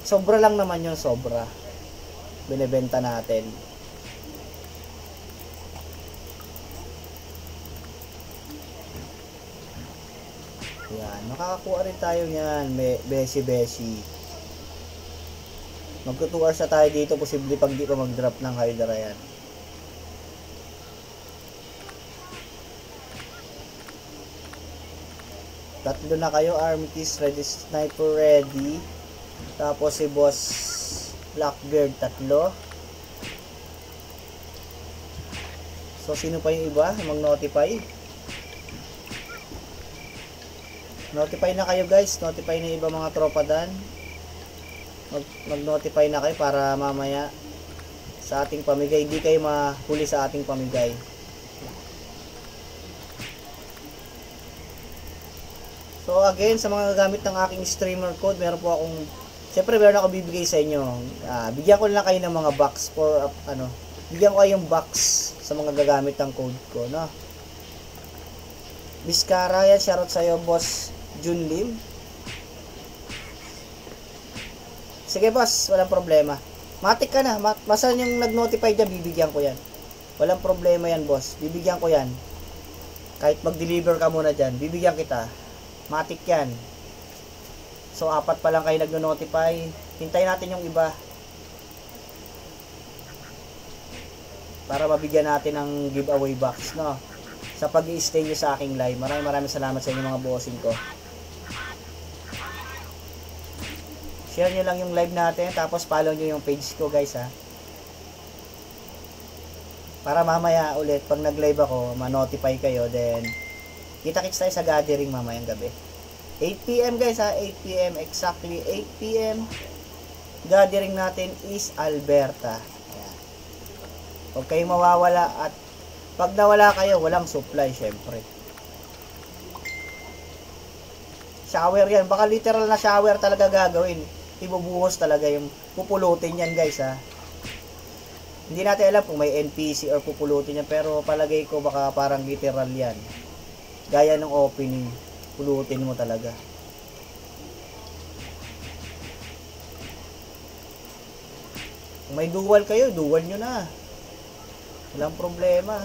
Sobra lang naman yun, sobra. Binebenta natin. Yan, makakakuha rin tayo niyan, besi-besi. Magto 2 hours na tayo dito, posible pag di pa mag-drop ng Hydra yan. Tatlo na kayo, Armitis, ready, sniper ready. Tapos si Boss Blackbeard, 3. So, sino pa yung iba? Mag-notify. Notify na kayo guys, notify na iba mga tropa dan. Mag-notify na kayo para mamaya sa ating pamigay, hindi kayo mahuli sa ating pamigay. So again, sa mga gagamit ng aking streamer code, meron po akong, siyempre meron ako bibigay sa inyo. Bigyan ko lang kayo ng mga box for, bigyan ko kayong box sa mga gagamit ng code ko, no? Biskara yan, shoutout sa'yo, Boss Junlim. Sige boss, walang problema. Matik ka na, basta yung nag-notify dyan, bibigyan ko yan. Walang problema yan boss, bibigyan ko yan. Kahit mag-deliver ka muna dyan, bibigyan kita. Matik yan. So 4 pa lang kayo nag-notify. Hintayin natin yung iba para mabigyan natin ng giveaway box, no? Sa pag-i-stay nyo sa aking live. Maraming salamat sa inyo mga bossing ko. Share nyo lang yung live natin, tapos follow nyo yung page ko guys ha. Para mamaya ulit pag nag-live ako, ma-notify kayo, then kita-kits tayo sa gathering mamayang gabi. 8 PM guys ha, 8 PM, exactly 8 PM. Gathering natin is Alberta. Ayan. Huwag kayong mawawala, at pag nawala kayo, walang supply syempre. Shower yan, baka literal na shower talaga gagawin. Ibubuhos talaga yung pupulutin yan guys ha. Hindi natin alam kung may NPC or pupulutin yan, pero palagay ko baka parang literal yan. Gaya ng opening, pulutin mo talaga. Kung may dual kayo, dual nyo na. Walang problema.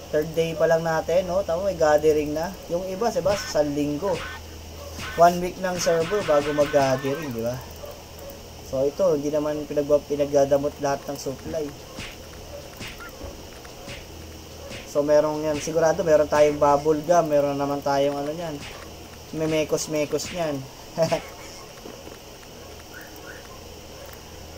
3rd day pa lang natin, no? Tama, may gathering na. Yung iba, diba, sa linggo. 1 week ng server bago mag-gathering, di ba? So ito, hindi naman pinagdadamot lahat ng supply. So merong yan, sigurado meron tayong bubble gum, meron naman tayong ano niyan. May mekos-mekos niyan.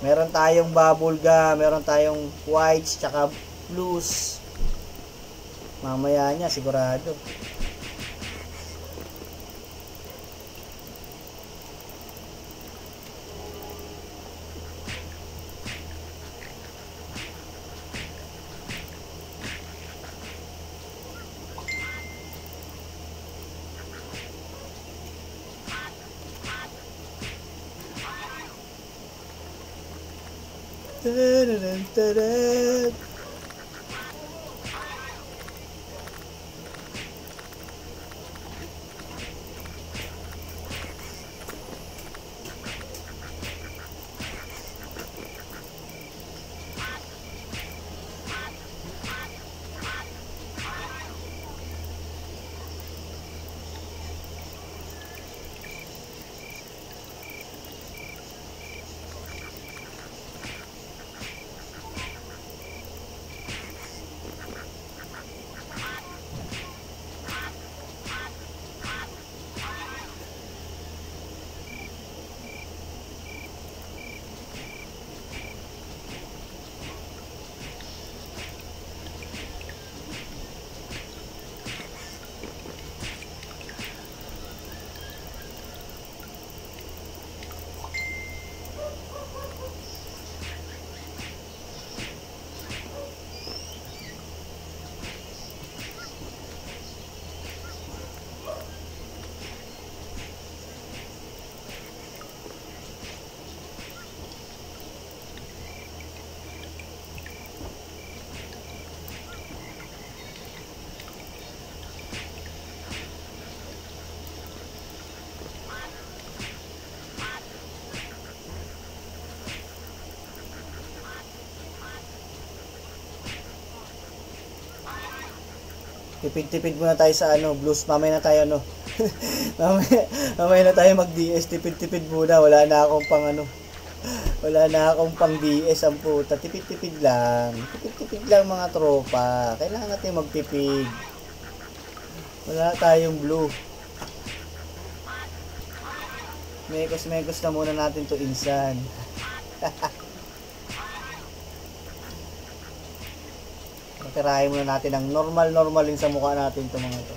Meron tayong bubble gum, meron tayong whites tsaka blues. Mamaya niya sigurado. Ta-da-da-da-da. Tipid-tipid muna tayo sa ano, blues. Mamaya na tayo ano. mamaya na tayo mag-DS. Tipid-tipid muna. Wala na akong pang ano. Wala na akong pang DS ang puta. Tipid-tipid lang. Tipid-tipid lang mga tropa. Kailangan natin magtipid. Wala tayong blue. Mekos-mekos na muna natin to insan. Tirahin muna natin ang normal din sa mukha natin to mga to.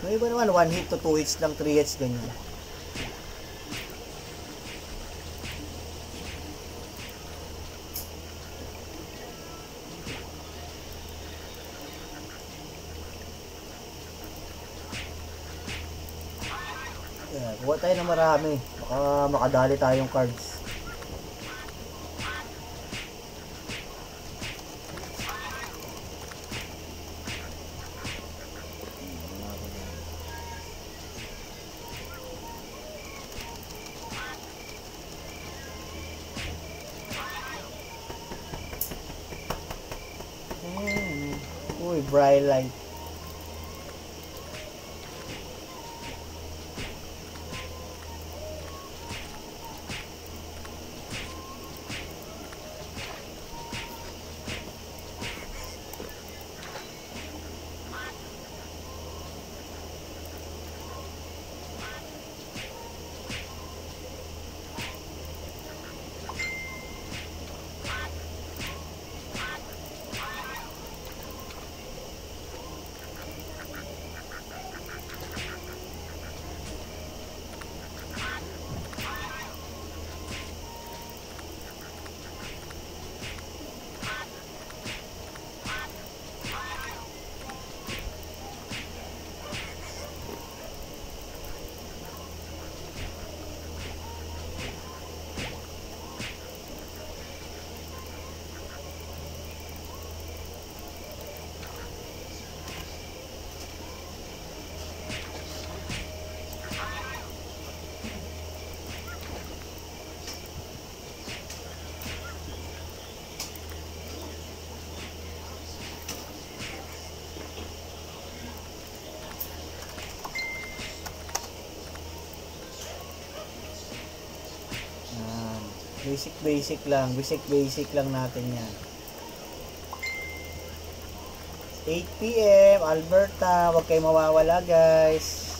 May iba naman 1 hit to 2 hits lang, 3 hits ganyan. Yeah, kuha tayo ng marami. Baka makadali tayong cards. Uy, bright light. Basic lang natin yan. 8 PM Alberta, wag kayo mawawala guys.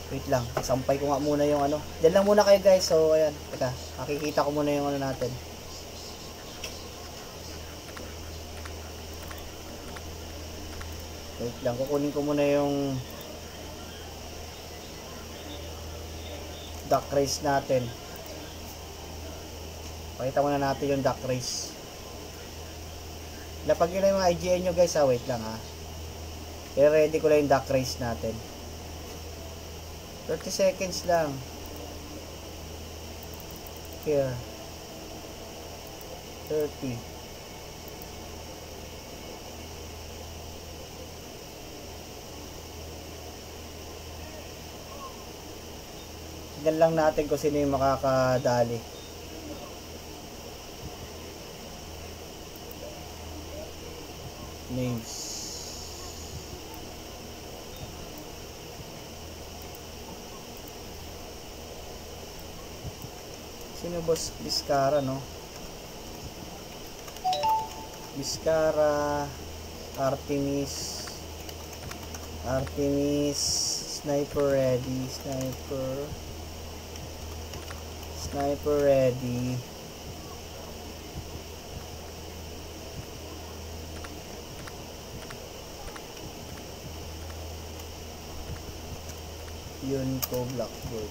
Wait lang, sampay ko nga muna yung ano. Diyan lang muna kayo guys. So ayan, teka, makikita ko muna yung ano natin. Wait lang, kukunin ko muna yung duck race natin. Pakita muna natin yung duck race. Lapag nyo na yung mga IGN nyo guys ha. Wait lang ha. I-ready ko lang yung duck race natin. 30 seconds lang. Here. 30. Tignan lang natin kung sino yung makakadali. Names. Sino boss? Biscara no? Biscara, Artemis, Sniper ready, Sniper ready. Yun ko Blackboard.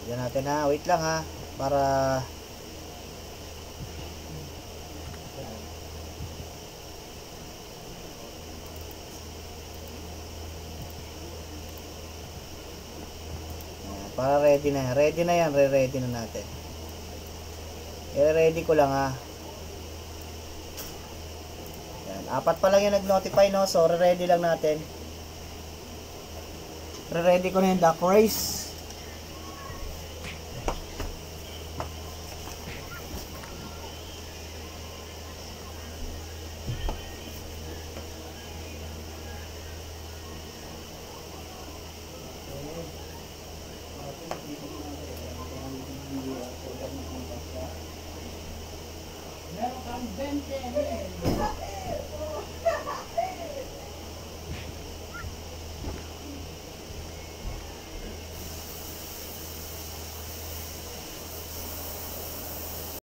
Yan natin ha. Wait lang ha. Para ready na. Ready na yan. Re-ready na natin. I-ready ko lang ha. Yan. 4 pa lang yung nag-notify no. So re-ready lang natin. Re-ready ko na yung duck race. Meron kang 20 ml.